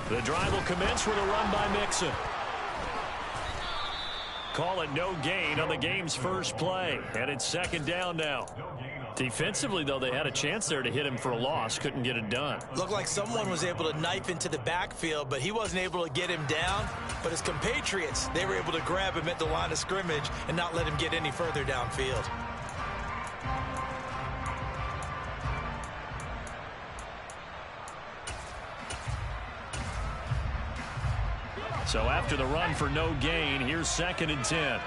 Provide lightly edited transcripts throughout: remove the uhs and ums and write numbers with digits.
The drive will commence with a run by Mixon. Call it no gain on the game's first play. And it's second down now. Defensively, though, they had a chance there to hit him for a loss. Couldn't get it done. Looked like someone was able to knife into the backfield, but he wasn't able to get him down. But his compatriots, they were able to grab him at the line of scrimmage and not let him get any further downfield. So after the run for no gain, here's 2nd and 10.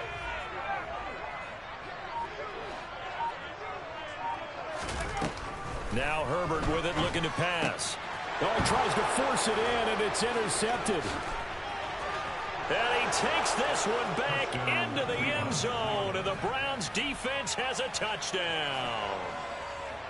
Now Herbert with it, looking to pass. Oh, he tries to force it in, and it's intercepted. And he takes this one back into the end zone, and the Browns defense has a touchdown.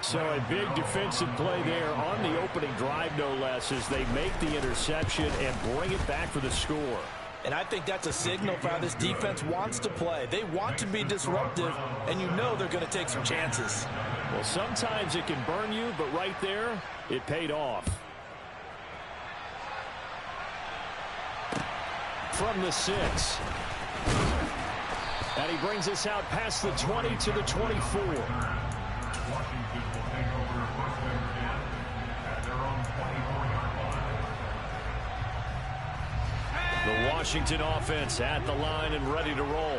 So a big defensive play there on the opening drive, no less, as they make the interception and bring it back for the score. And I think that's a signal for how this defense wants to play. They want to be disruptive, and you know they're going to take some chances. Well, sometimes it can burn you, but right there, it paid off. From the 6. And he brings us out past the 20 to the 24. The Washington offense at the line and ready to roll.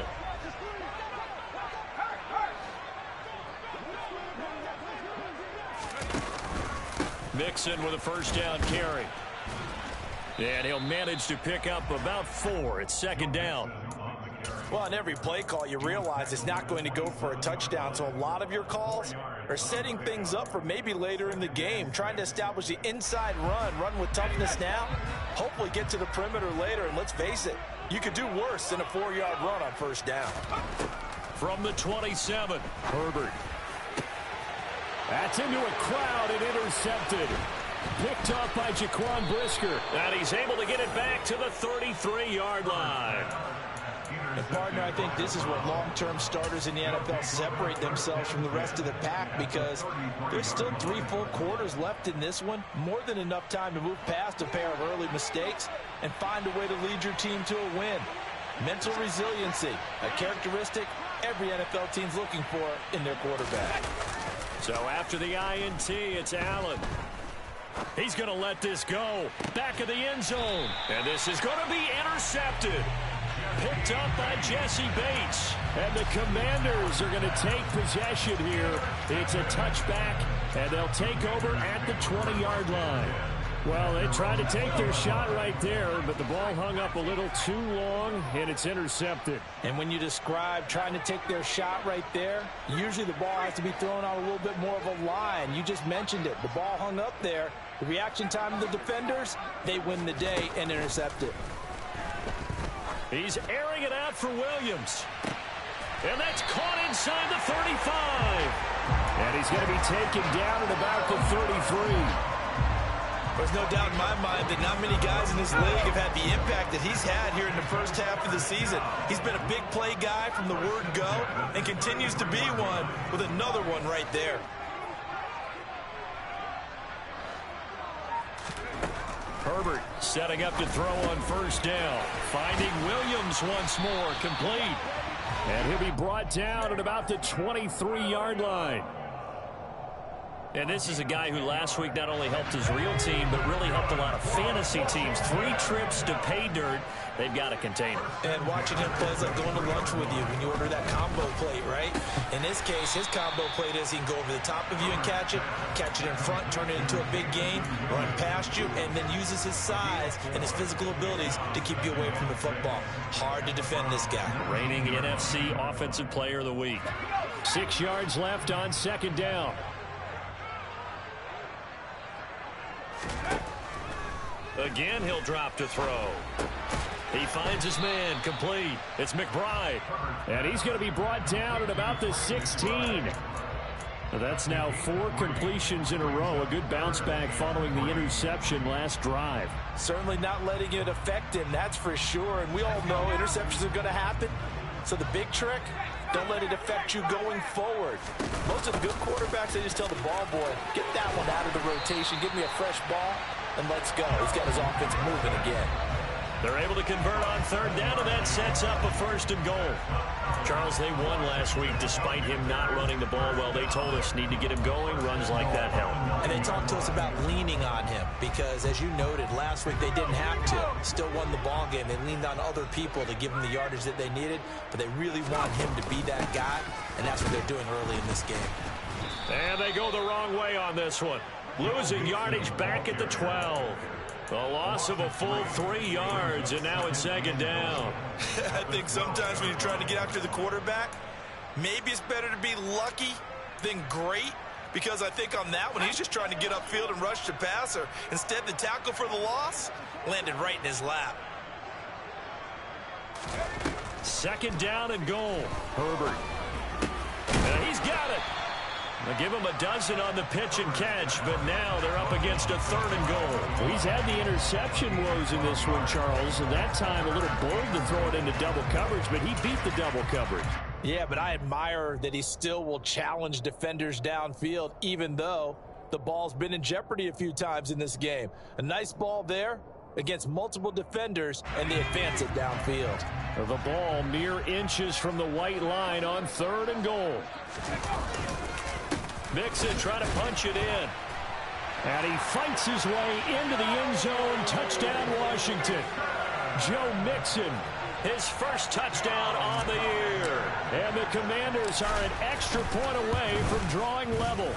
Mixon with a first down carry. And he'll manage to pick up about 4. It's 2nd down. Well, on every play call, you realize it's not going to go for a touchdown. So a lot of your calls are setting things up for maybe later in the game, trying to establish the inside run with toughness now, hopefully get to the perimeter later. And let's face it, you could do worse than a 4-yard run on first down. From the 27, Herbert. That's into a crowd and intercepted. Picked up by Jaquan Brisker. And he's able to get it back to the 33-yard line. And partner, I think this is what long-term starters in the NFL separate themselves from the rest of the pack, because there's still 3 full quarters left in this one. More than enough time to move past a pair of early mistakes and find a way to lead your team to a win. Mental resiliency, a characteristic every NFL team's looking for in their quarterback. So after the INT, it's Allen. He's going to let this go. Back of the end zone. And this is going to be intercepted. Picked up by Jesse Bates. And the Commanders are going to take possession here. It's a touchback, and they'll take over at the 20-yard line. Well, they tried to take their shot right there, but the ball hung up a little too long, and it's intercepted. And when you describe trying to take their shot right there, usually the ball has to be thrown out a little bit more of a line. You just mentioned it. The ball hung up there. The reaction time of the defenders, they win the day and intercept it. He's airing it out for Williams. And that's caught inside the 35. And he's going to be taken down at about the 33. There's no doubt in my mind that not many guys in this league have had the impact that he's had here in the first half of the season. He's been a big play guy from the word go and continues to be one with another one right there. Herbert setting up to throw on first down. Finding Williams once more, complete. And he'll be brought down at about the 23-yard line. And this is a guy who last week not only helped his real team, but really helped a lot of fantasy teams. 3 trips to pay dirt. They've got to contain him. And watching him play is like going to lunch with you when you order that combo plate, right? In this case, his combo plate is he can go over the top of you and catch it in front, turn it into a big gain, run past you, and then uses his size and his physical abilities to keep you away from the football. Hard to defend this guy. Reigning NFC Offensive Player of the Week. 6 yards left on second down. Again, he'll drop to throw. He finds his man, complete. It's McBride. And he's going to be brought down at about the 16. That's now 4 completions in a row. A good bounce back following the interception last drive. Certainly not letting it affect him, that's for sure. And we all know interceptions are going to happen. So the big trick, don't let it affect you going forward. Most of the good quarterbacks, they just tell the ball boy, get that one out of the rotation. Give me a fresh ball. and let's go. He's got his offense moving again. They're able to convert on third down, and that sets up a 1st and goal. Charles, they won last week despite him not running the ball well. They told us need to get him going. Runs like that help. And they talked to us about leaning on him because, as you noted, last week they didn't have to. Still won the ball game. They leaned on other people to give them the yardage that they needed, but they really want him to be that guy, and that's what they're doing early in this game. And they go the wrong way on this one. Losing yardage back at the 12. A loss of a full 3 yards, and now it's 2nd down. I think sometimes when you're trying to get after the quarterback, maybe it's better to be lucky than great, because I think on that one, he's just trying to get upfield and rush the passer. Instead, the tackle for the loss landed right in his lap. 2nd down and goal. Herbert. And he's got it. They'll give him a dozen on the pitch and catch, but now they're up against a 3rd and goal. Well, he's had the interception woes in this one, Charles, and that time a little bold to throw it into double coverage, but he beat the double coverage. Yeah, but I admire that he still will challenge defenders downfield, even though the ball's been in jeopardy a few times in this game. A nice ball there against multiple defenders, and they advance it downfield. The ball mere inches from the white line on 3rd and goal. Mixon trying to punch it in. And he fights his way into the end zone. Touchdown, Washington. Joe Mixon. His first touchdown on the year. And the Commanders are an extra point away from drawing level.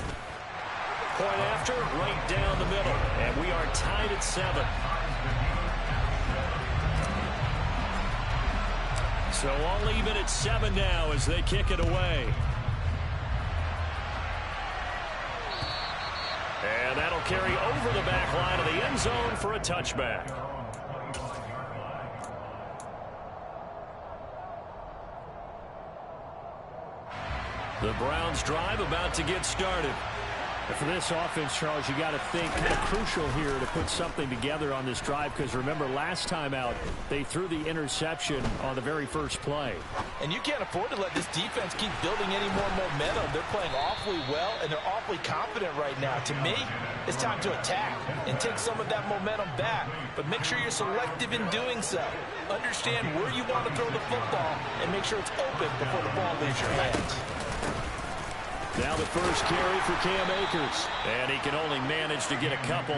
Point after, right down the middle. And we are tied at 7. So all even at 7 now as they kick it away. And that'll carry over the back line of the end zone for a touchback. The Browns drive about to get started. For this offense, Charles, you got to think kind of crucial here to put something together on this drive, because remember last time out they threw the interception on the very first play. And you can't afford to let this defense keep building any more momentum. They're playing awfully well, and they're awfully confident right now. To me, it's time to attack and take some of that momentum back, but make sure you're selective in doing so. Understand where you want to throw the football and make sure it's open before the ball leaves your hands. Now the first carry for Cam Akers. And he can only manage to get a couple.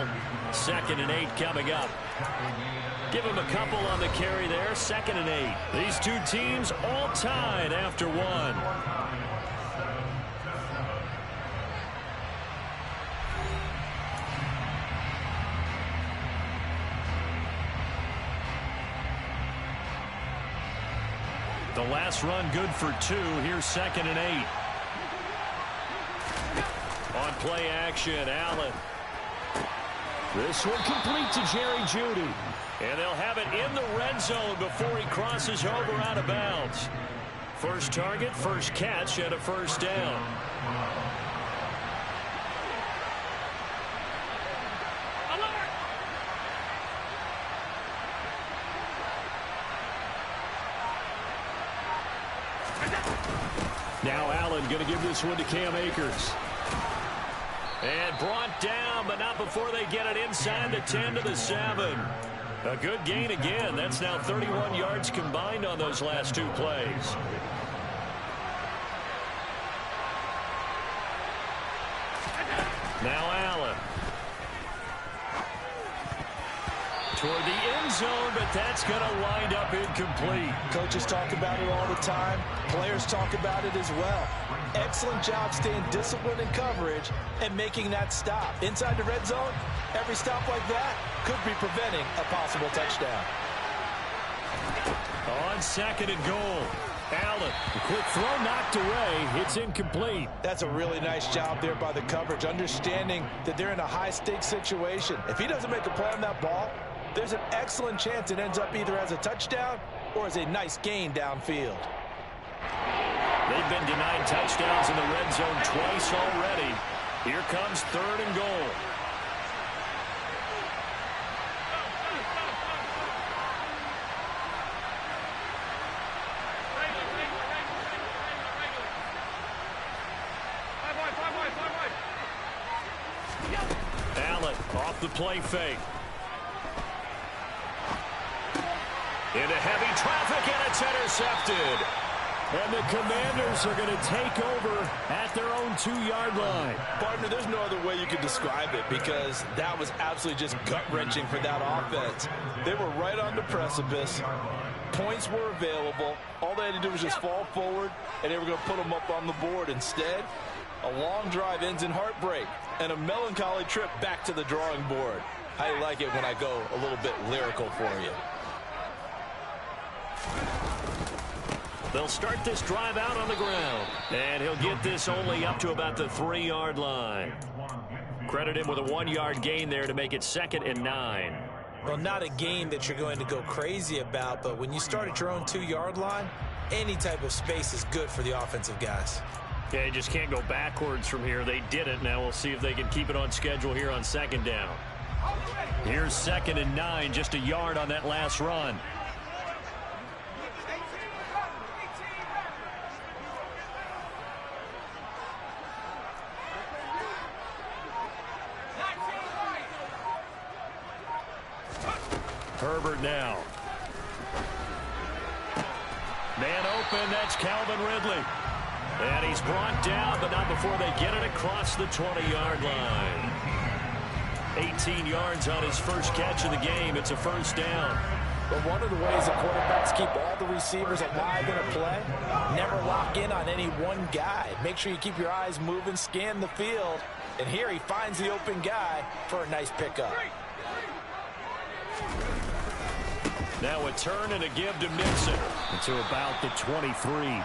2nd and 8 coming up. Give him a couple on the carry there. 2nd and 8. These two teams all tied after 1. The last run good for 2. Here's 2nd and 8. On play action, Allen. This one complete to Jerry Jeudy. And they'll have it in the red zone before he crosses over out of bounds. First target, first catch, and a 1st down. Now Allen going to give this one to Cam Akers. And brought down, but not before they get it inside the 10 to the 7. A good gain again. That's now 31 yards combined on those last 2 plays. Now Allen. Toward the end zone, but that's going to wind up incomplete. Coaches talk about it all the time. Players talk about it as well. Excellent job staying disciplined in coverage and making that stop. Inside the red zone, every stop like that could be preventing a possible touchdown. On 2nd and goal, Allen. The quick throw knocked away. It's incomplete. That's a really nice job there by the coverage, understanding that they're in a high-stakes situation. If he doesn't make a play on that ball, there's an excellent chance it ends up either as a touchdown or as a nice gain downfield. They've been denied touchdowns in the red zone twice already. Here comes 3rd and goal. Allen. Off the play fake. Into heavy traffic, and it's intercepted. And the Commanders are going to take over at their own 2-yard line. Partner, there's no other way you could describe it because that was absolutely just gut-wrenching for that offense. They were right on the precipice. Points were available. All they had to do was just fall forward, and they were going to put them up on the board. Instead, a long drive ends in heartbreak and a melancholy trip back to the drawing board. I like it when I go a little bit lyrical for you. They'll start this drive out on the ground. And he'll get this only up to about the 3-yard line. Credit him with a 1-yard gain there to make it 2nd and 9. Well, not a gain that you're going to go crazy about, but when you start at your own 2-yard line, any type of space is good for the offensive guys. Yeah, you just can't go backwards from here. They did it. Now we'll see if they can keep it on schedule here on 2nd down. Here's 2nd and 9, just a yard on that last run. Herbert now. Man open, that's Calvin Ridley. And he's brought down, but not before they get it across the 20-yard line. 18 yards on his first catch of the game. It's a 1st down. But one of the ways that quarterbacks keep all the receivers alive in a play, never lock in on any one guy. Make sure you keep your eyes moving, scan the field. And here he finds the open guy for a nice pickup. Now a turn and a give to Mixon. To about the 23.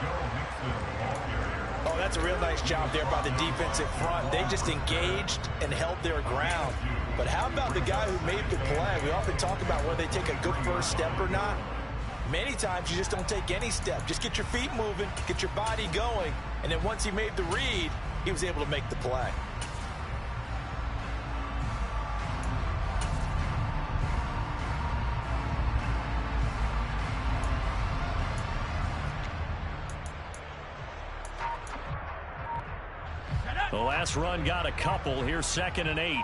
Oh, that's a real nice job there by the defensive front. They just engaged and held their ground. But how about the guy who made the play? We often talk about whether they take a good first step or not. Many times you just don't take any step. Just get your feet moving, get your body going, and then once he made the read, he was able to make the play. The last run got a couple. Here's 2nd and 8.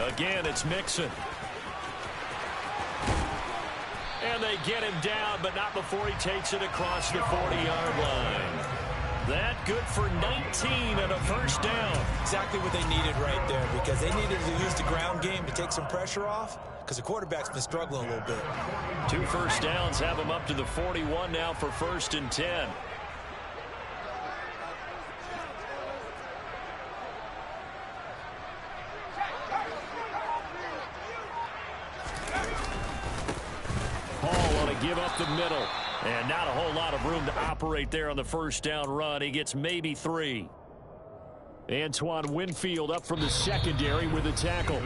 Again, it's Mixon. And they get him down, but not before he takes it across the 40-yard line. That good for 19 and a 1st down. Exactly what they needed right there, because they needed to use the ground game to take some pressure off, because the quarterback's been struggling a little bit. 2 1st downs have him up to the 41 now for 1st and 10. Give up the middle, and not a whole lot of room to operate there on the 1st down run. He gets maybe 3. Antoine Winfield up from the secondary with a tackle.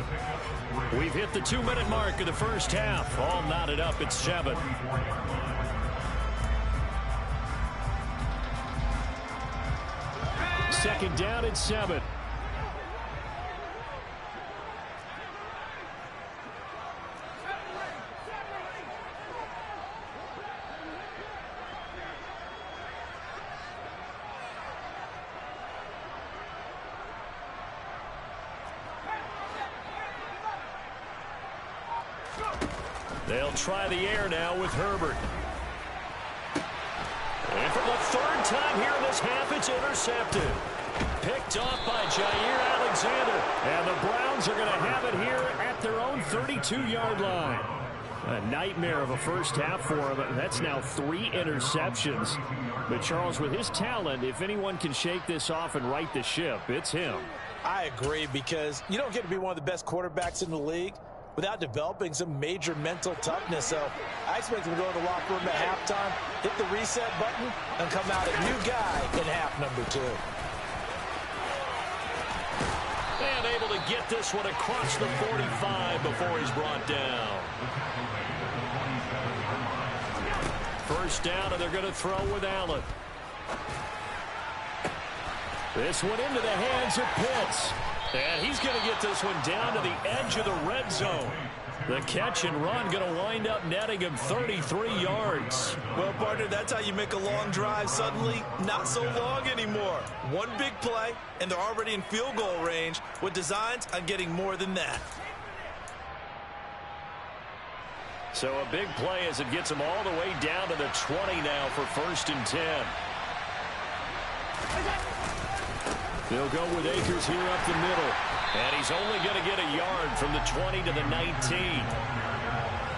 We've hit the 2-minute mark of the 1st half. All knotted up at 7. Second down at 7. They'll try the air now with Herbert. And for the 3rd time here in this half, it's intercepted. Picked off by Jair Alexander. And the Browns are going to have it here at their own 32-yard line. A nightmare of a 1st half for him. That's now 3 interceptions. But Charles, with his talent, if anyone can shake this off and right the ship, it's him. I agree, because you don't get to be one of the best quarterbacks in the league without developing some major mental toughness. So I expect him to go to the locker room at halftime, hit the reset button, and come out a new guy in half number 2. And able to get this one across the 45 before he's brought down. 1st down, and they're going to throw with Allen. This one into the hands of Pitts. And he's going to get this one down to the edge of the red zone. The catch and run going to wind up netting him 33 yards. Well, partner, that's how you make a long drive suddenly not so long anymore. One big play, and they're already in field goal range with designs on getting more than that. So a big play as it gets him all the way down to the 20 now for 1st and 10. They'll go with Akers here up the middle. And he's only going to get a yard from the 20 to the 19.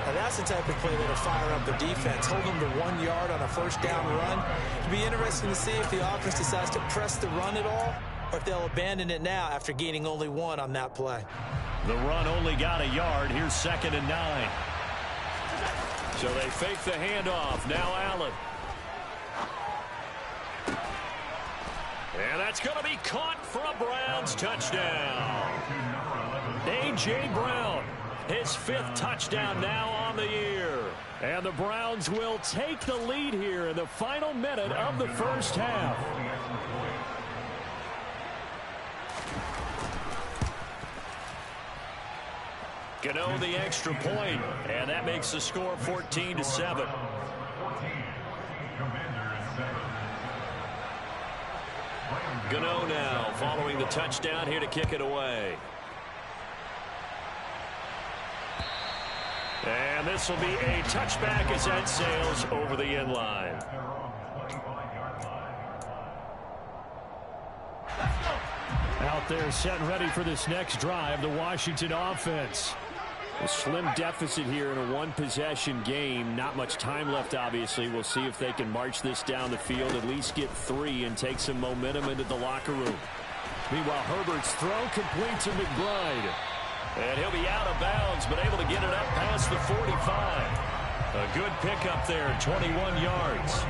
Now that's the type of play that'll fire up the defense. Hold them to 1 yard on a first down run. It'll be interesting to see if the offense decides to press the run at all, or if they'll abandon it now after gaining only 1 on that play. The run only got a yard. Here's 2nd and 9. So they fake the handoff. Now Allen. And that's going to be caught for a Browns touchdown. A.J. Brown, his 5th touchdown now on the year. And the Browns will take the lead here in the final minute of the first half. Gano the extra point, and that makes the score 14-7. Gano now following the touchdown here to kick it away. And this will be a touchback as that sails over the end line. Out there set and ready for this next drive, the Washington offense. A slim deficit here in a one-possession game. Not much time left, obviously. We'll see if they can march this down the field, at least get 3, and take some momentum into the locker room. Meanwhile, Herbert's throw complete to McBride. And he'll be out of bounds, but able to get it up past the 45. A good pickup there, 21 yards.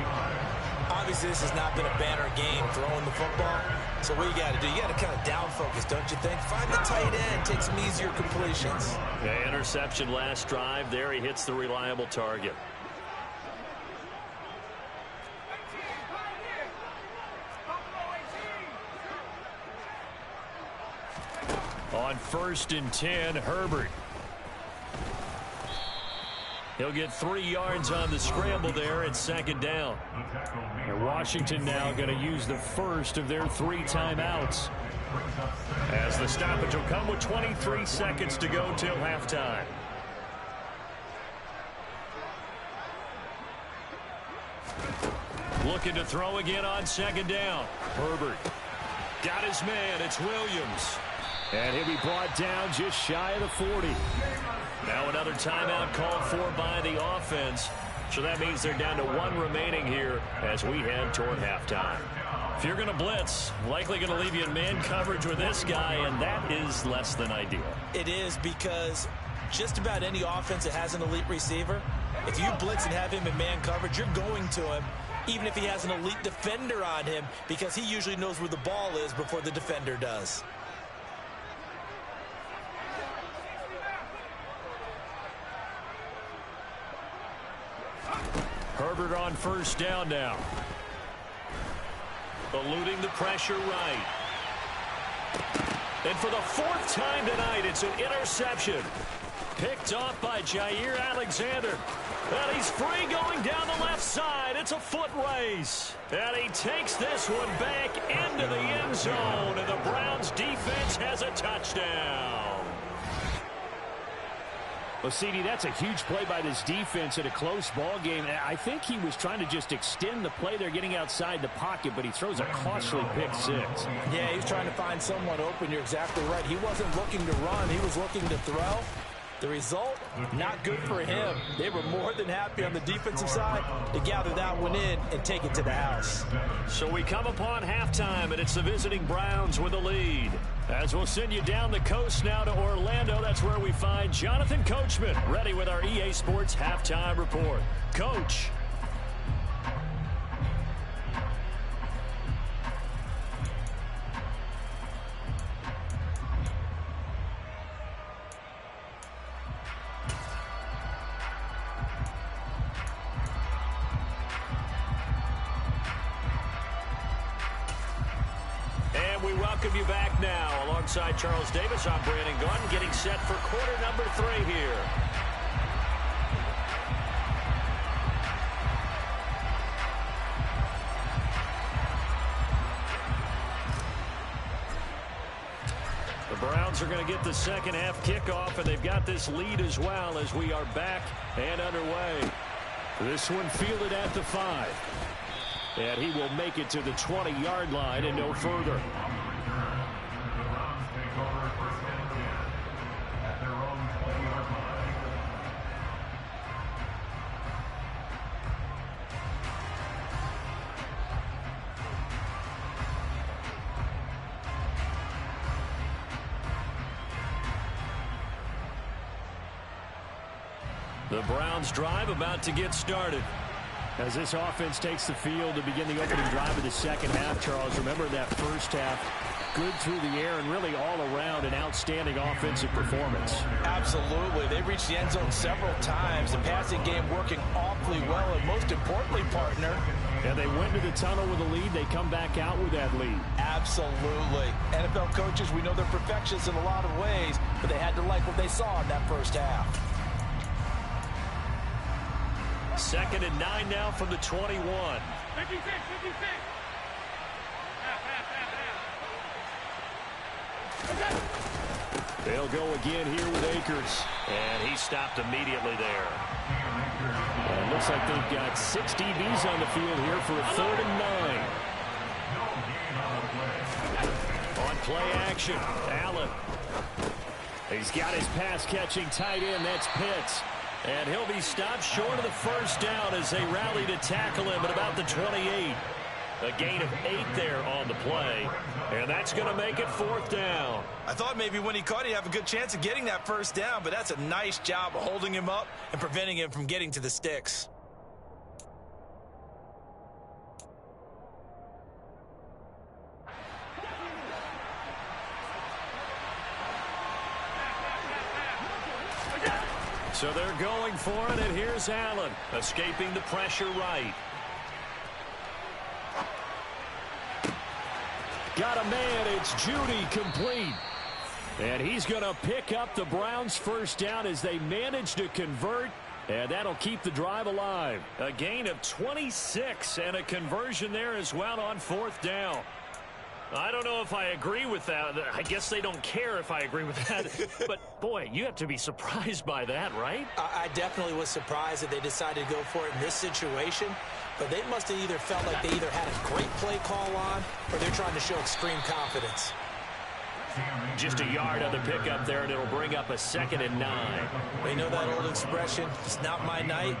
Obviously, this has not been a banner game throwing the football. So what you got to do, you got to kind of down focus, don't you think? Find the tight end, take some easier completions. The interception last drive. There he hits the reliable target. On 1st and 10, Herbert. He'll get 3 yards on the scramble there at 2nd down. And Washington now going to use the first of their 3 timeouts. As the stoppage will come with 23 seconds to go till halftime. Looking to throw again on 2nd down. Herbert got his man. It's Williams. And he'll be brought down just shy of the 40. Now another timeout called for by the offense. So that means they're down to 1 remaining here as we head toward halftime. If you're going to blitz, likely going to leave you in man coverage with this guy, and that is less than ideal. It is, because just about any offense that has an elite receiver, if you blitz and have him in man coverage, you're going to him, even if he has an elite defender on him, because he usually knows where the ball is before the defender does. Herbert on 1st down now. Eluding the pressure right. And for the 4th time tonight, it's an interception. Picked off by Jair Alexander. And he's free going down the left side. It's a foot race. And he takes this one back into the end zone. And the Browns defense has a touchdown. Well, CD, that's a huge play by this defense in a close ball game. I think he was trying to just extend the play. They're getting outside the pocket, but he throws a costly pick 6. Yeah, he was trying to find someone open. You're exactly right. He wasn't looking to run. He was looking to throw. The result, not good for him. They were more than happy on the defensive side to gather that one in and take it to the house. So we come upon halftime, and it's the visiting Browns with a lead. As we'll send you down the coast now to Orlando, that's where we find Jonathan Coachman, ready with our EA Sports Halftime Report. Coach. we welcome you back now. Alongside Charles Davis, I'm Brandon Gaudin, getting set for quarter number 3 here. The Browns are going to get the second half kickoff, and they've got this lead as well as we are back and underway. This one fielded at the 5. And he will make it to the 20-yard line and no further. The Browns drive about to get started. As this offense takes the field to begin the opening drive of the second half, Charles, remember that first half, good through the air and really all around an outstanding offensive performance. Absolutely. They reached the end zone several times. The passing game working awfully well, and most importantly, partner. And they went to the tunnel with a lead. They come back out with that lead. Absolutely. NFL coaches, we know they're perfectionists in a lot of ways, but they had to like what they saw in that first half. 2nd and 9 now from the 21. 56. They'll go again here with Akers. And he stopped immediately there. And it looks like they've got 6 DBs on the field here for a 3rd and 9. On play action, Allen. He's got his pass-catching tight end. That's Pitts. And he'll be stopped short of the first down as they rally to tackle him at about the 28. A gain of 8 there on the play. And that's going to make it 4th down. I thought maybe when he caught it, he'd have a good chance of getting that first down, but that's a nice job of holding him up and preventing him from getting to the sticks. So they're going for it, and here's Allen, escaping the pressure right. Got a man, it's Judy, complete. And he's going to pick up the Browns' first down as they manage to convert, and that'll keep the drive alive. A gain of 26 and a conversion there as well on 4th down. I don't know if I agree with that. I guess they don't care if I agree with that. But, boy, you have to be surprised by that, right? I definitely was surprised that they decided to go for it in this situation. But they must have either felt like they either had a great play call on or they're trying to show extreme confidence. Just a yard on the pickup there, and it'll bring up a 2nd and 9. They know that old expression, it's not my night.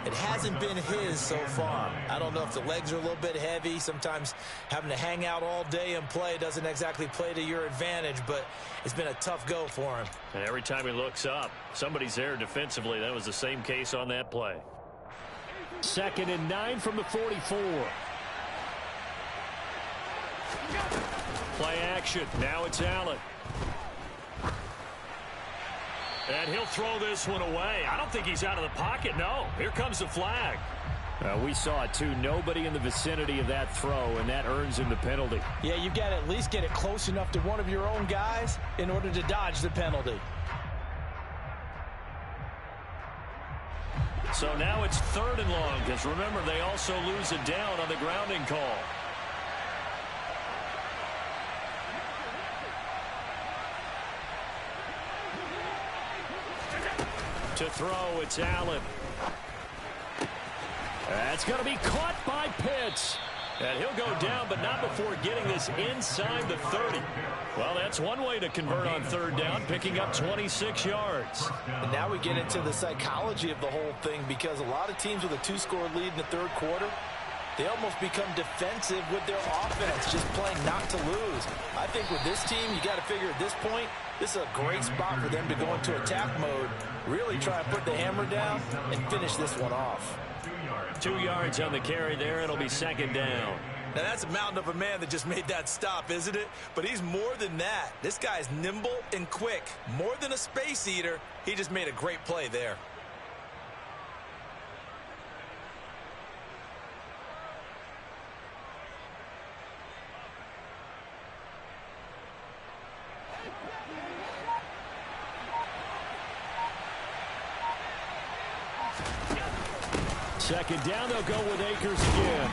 It hasn't been his so far. I don't know if the legs are a little bit heavy. Sometimes having to hang out all day and play doesn't exactly play to your advantage, but it's been a tough go for him. And every time he looks up, somebody's there defensively. That was the same case on that play. 2nd and 9 from the 44. Play action. Now it's Allen. And he'll throw this one away. I don't think he's out of the pocket. No. Here comes the flag. We saw it, too. Nobody in the vicinity of that throw, and that earns him the penalty. Yeah, you've got to at least get it close enough to one of your own guys in order to dodge the penalty. So now it's 3rd and long, because remember, they also lose a down on the grounding call. To throw, it's Allen. That's going to be caught by Pitts. And he'll go down, but not before getting this inside the 30. Well, that's one way to convert on 3rd down, picking up 26 yards. And now we get into the psychology of the whole thing, because a lot of teams with a 2-score lead in the 3rd quarter, they almost become defensive with their offense, just playing not to lose. I think with this team, you got to figure at this point, this is a great spot for them to go into attack mode, really try and put the hammer down and finish this one off. 2 yards on the carry there. It'll be 2nd down. Now, that's a mountain of a man that just made that stop, isn't it? But he's more than that. This guy's nimble and quick. More than a space eater, he just made a great play there. second down, they'll go with Akers again.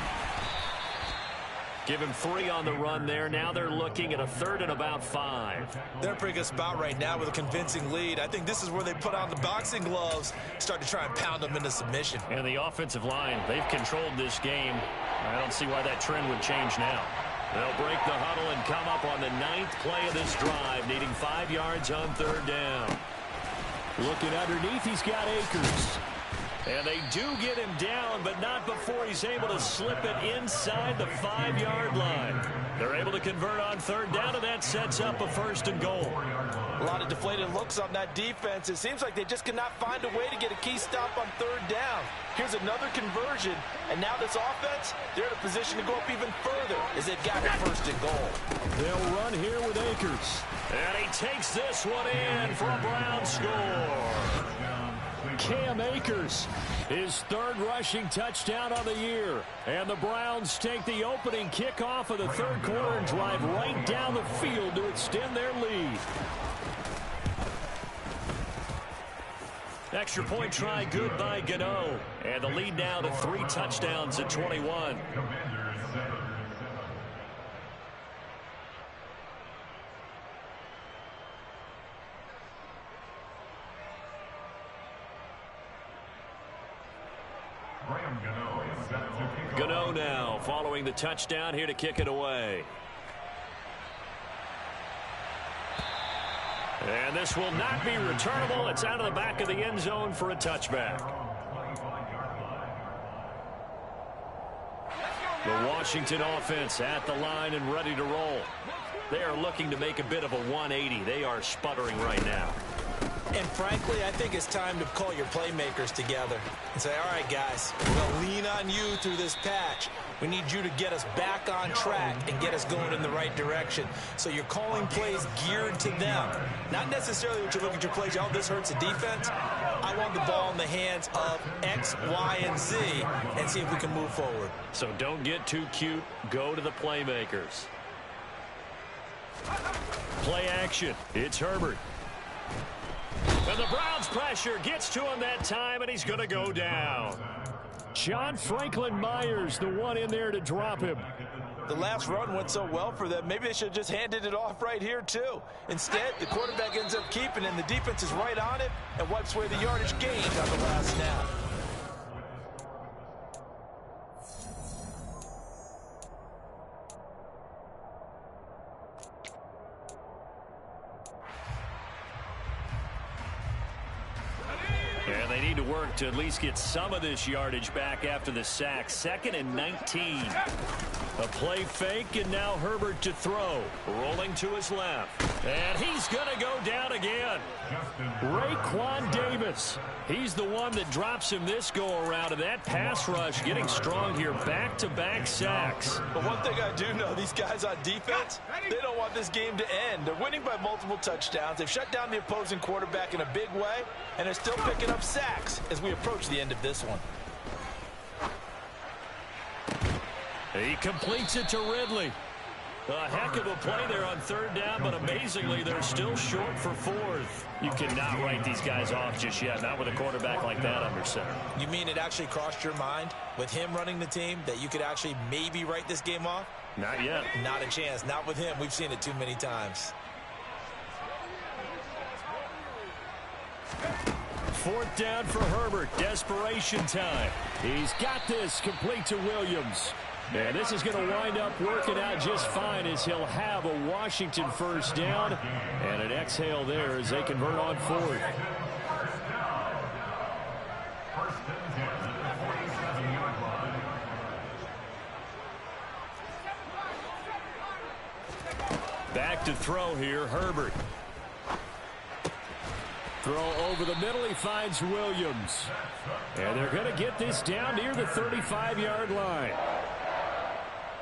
Give him 3 on the run there. Now they're looking at a 3rd and about 5. They're in a pretty good spot right now with a convincing lead. I think this is where they put on the boxing gloves, start to try and pound them into submission. And the offensive line, they've controlled this game. I don't see why that trend would change now. They'll break the huddle and come up on the 9th play of this drive, needing 5 yards on 3rd down. Looking underneath, he's got Akers. And they do get him down, but not before he's able to slip it inside the 5-yard line. They're able to convert on 3rd down, and that sets up a 1st and goal. A lot of deflated looks on that defense. It seems like they just cannot find a way to get a key stop on 3rd down. Here's another conversion, and now this offense, they're in a position to go up even further as they've got a 1st and goal. They'll run here with Akers. And he takes this one in for a Brown score. Cam Akers, his 3rd rushing touchdown on the year. And the Browns take the opening kickoff of the 3rd quarter and drive right down the field to extend their lead. Extra point try good by Gano. And the lead now to 3 touchdowns at 21. Gano now following the touchdown here to kick it away. And this will not be returnable. It's out of the back of the end zone for a touchback. The Washington offense at the line and ready to roll. They are looking to make a bit of a 180. They are sputtering right now. And frankly, I think it's time to call your playmakers together and say, all right, guys, we're going to lean on you through this patch. We need you to get us back on track and get us going in the right direction. So you're calling plays geared to them. Not necessarily what you look at your plays, oh, this hurts the defense. I want the ball in the hands of X, Y, and Z and see if we can move forward. So don't get too cute. Go to the playmakers. Play action. It's Herbert. And the Browns pressure gets to him that time, and he's going to go down. John Franklin Myers, the one in there to drop him. The last run went so well for them, maybe they should have just handed it off right here, too. Instead, the quarterback ends up keeping it, and the defense is right on it and wipes away the yardage gained on the last snap. And they need to work to at least get some of this yardage back after the sack. 2nd and 19. A play fake, and now Herbert to throw. Rolling to his left. And he's going to go down again. Raekwon Davis. He's the one that drops him this go-around, and that pass rush getting strong here. Back-to-back sacks. But one thing I do know, these guys on defense, they don't want this game to end. They're winning by multiple touchdowns. They've shut down the opposing quarterback in a big way, and they're still picking up sacks as we approach the end of this one. He completes it to Ridley. A heck of a play there on 3rd down, but amazingly, they're still short for 4th. You cannot write these guys off just yet, not with a quarterback like that under center. You mean it actually crossed your mind with him running the team that you could actually maybe write this game off? Not yet. Not a chance. Not with him. We've seen it too many times. 4th down for Herbert. Desperation time. He's got this. Complete to Williams. And this is going to wind up working out just fine as he'll have a Washington 1st down. And an exhale there as they convert on 4th. Back to throw here, Herbert. Throw over the middle, he finds Williams. And they're going to get this down near the 35-yard line.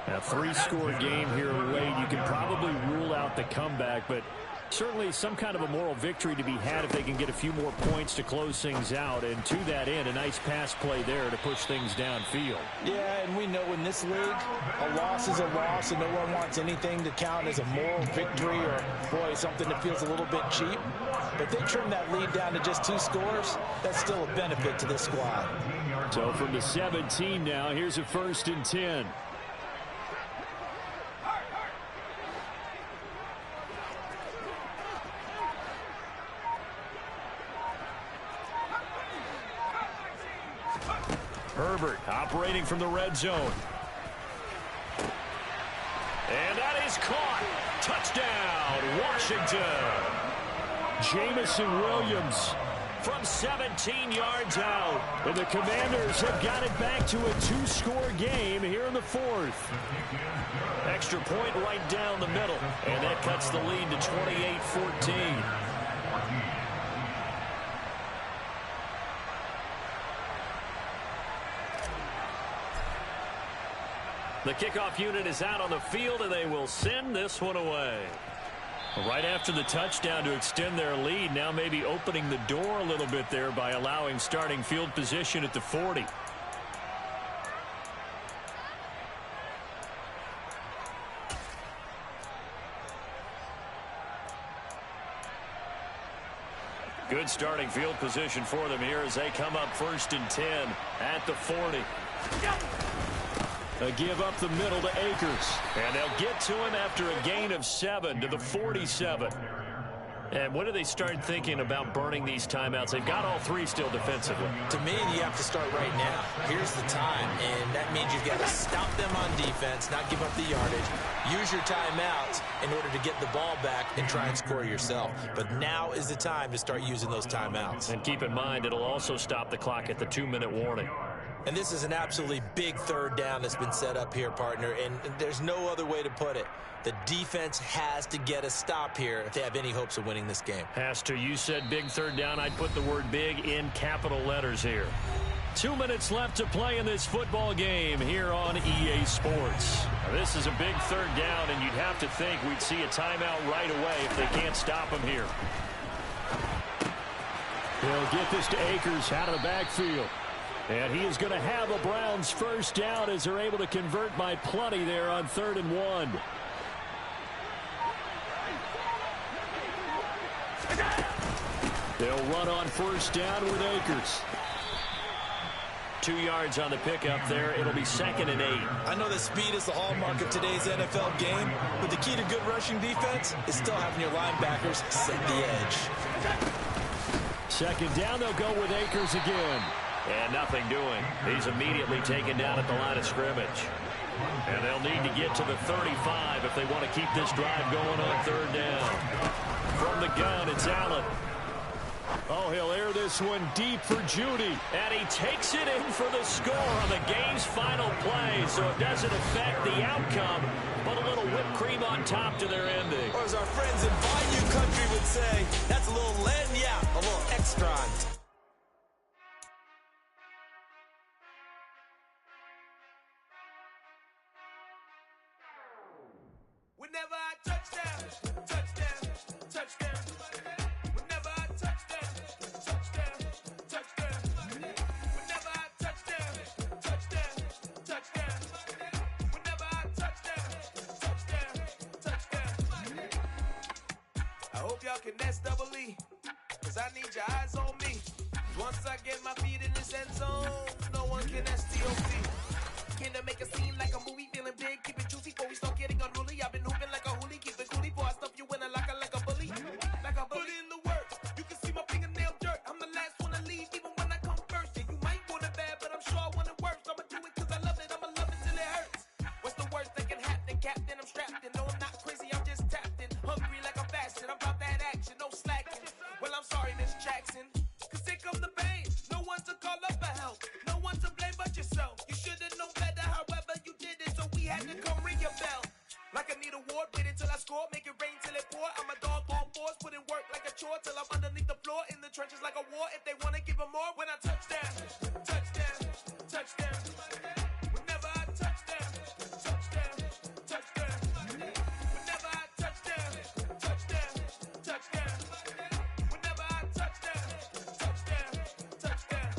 A 3-score game here late. You can probably rule out the comeback, but certainly some kind of a moral victory to be had if they can get a few more points to close things out. And to that end, a nice pass play there to push things downfield. Yeah, and we know in this league, a loss is a loss, and no one wants anything to count as a moral victory or, boy, something that feels a little bit cheap. But they trim that lead down to just 2 scores. That's still a benefit to this squad. So from the 17 now, here's a 1st and 10. Herbert operating from the red zone. And that is caught. Touchdown, Washington. Jamison Williams from 17 yards out. And the Commanders have got it back to a 2-score game here in the 4th. Extra point right down the middle. And that cuts the lead to 28-14. The kickoff unit is out on the field, and they will send this one away. Right after the touchdown to extend their lead, now maybe opening the door a little bit there by allowing starting field position at the 40. Good starting field position for them here as they come up 1st and 10 at the 40. A give up the middle to Akers. And they'll get to him after a gain of 7 to the 47. And when do they start thinking about burning these timeouts? They've got all 3 still defensively. To me, you have to start right now. Here's the time, and that means you've got to stop them on defense, not give up the yardage. Use your timeouts in order to get the ball back and try and score yourself. But now is the time to start using those timeouts. And keep in mind, it'll also stop the clock at the 2-minute warning. And this is an absolutely big 3rd down that's been set up here, partner, and there's no other way to put it. The defense has to get a stop here if they have any hopes of winning this game. Has to. You said big 3rd down. I'd put the word big in capital letters here. 2 minutes left to play in this football game here on EA Sports. Now, this is a big 3rd down, and you'd have to think we'd see a timeout right away if they can't stop him here. They'll get this to Akers out of the backfield. And he is going to have a Browns 1st down as they're able to convert by plenty there on 3rd and 1. They'll run on 1st down with Akers. 2 yards on the pickup there. It'll be 2nd and 8. I know that speed is the hallmark of today's NFL game, but the key to good rushing defense is still having your linebackers set the edge. 2nd down, they'll go with Akers again. And nothing doing. He's immediately taken down at the line of scrimmage. And they'll need to get to the 35 if they want to keep this drive going on 3rd down. From the gun, it's Allen. Oh, he'll air this one deep for Judy. And he takes it in for the score on the game's final play, so it doesn't affect the outcome, but a little whipped cream on top to their ending. Or as our friends in Bayou Country would say, that's a little lagniappe, a little extra. Whenever I touchdown, touchdown, touchdown. Whenever I touchdown, touchdown, touchdown. Whenever I touchdown, touchdown, touchdown. Whenever I touchdown, touchdown, touchdown. I hope y'all can nest double E, cause I need your eyes on me. Once I get my feet in this end zone, no one can STOP. Can I make a scene like a movie, feeling big, keep it juicy before we start getting unruly. I've been hooping like a hoolie, keep it coolie before I stuff you in a locker like a bully. Like a bully in the work, you can see my fingernail dirt. I'm the last one to leave, even when I come first. Yeah, you might want it bad, but I'm sure I want it worse. I'ma do it cause I love it, I'ma love it till it hurts. What's the worst that can happen, Captain? I'm strapped in, no I'm not crazy, I'm just tapped in. Hungry like I'm fasting, I'm about that action, no slacking. Well, I'm sorry, Miss Jackson, cause here come the pain. No one to call up for help, no one to blame but yourself. You should've known better, however you did it, so we had to come ring your bell. Like I need a award, wait until I score, make it rain till it pour. I'm a dog on force, put in work like a chore till I'm underneath the floor, in the trenches like a war. If they wanna give them more, when I touchdown, touchdown, touchdown. Whenever I touchdown, touchdown, touchdown. Whenever I touchdown, touchdown, touchdown. Whenever I touchdown, touchdown, touchdown.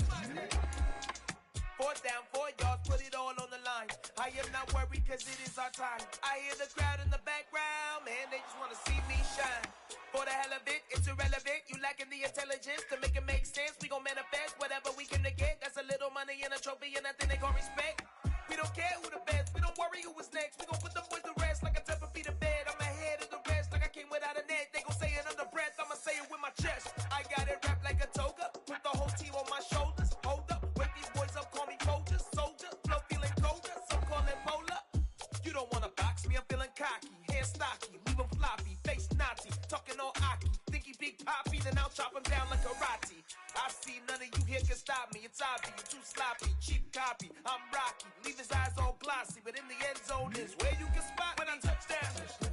4th down, 4 yards, put it all on the line. I am not worried cause it is our time. I hear the crowd in the background man, they just wanna see me shine. For the hell of it, it's irrelevant. You lacking the intelligence to make it make sense. We gon' manifest whatever we can to get. That's a little money and a trophy and nothing they gon' respect. We don't care who the best, we don't worry who was next. We gon' put them boys to rest like a type of feet of bed. I'm ahead of the rest like I came without a net. They gon' say it under breath, I'ma say it with my chest. I got it wrapped like a toga, put the whole team on my shoulders. Hold up, wake these boys up, call me Folger, soldier. Flow feeling colder, some call it polar. You don't wanna box me, I'm feeling cocky. Hair stocky, leave him floppy, face naughty. Talking all aki, think he big poppy, then I'll chop him down like karate. I see none of you here can stop me. It's obvious, you too sloppy, cheap copy. I'm Rocky, leave his eyes all glossy, but in the end zone is where you can spot when I touch down.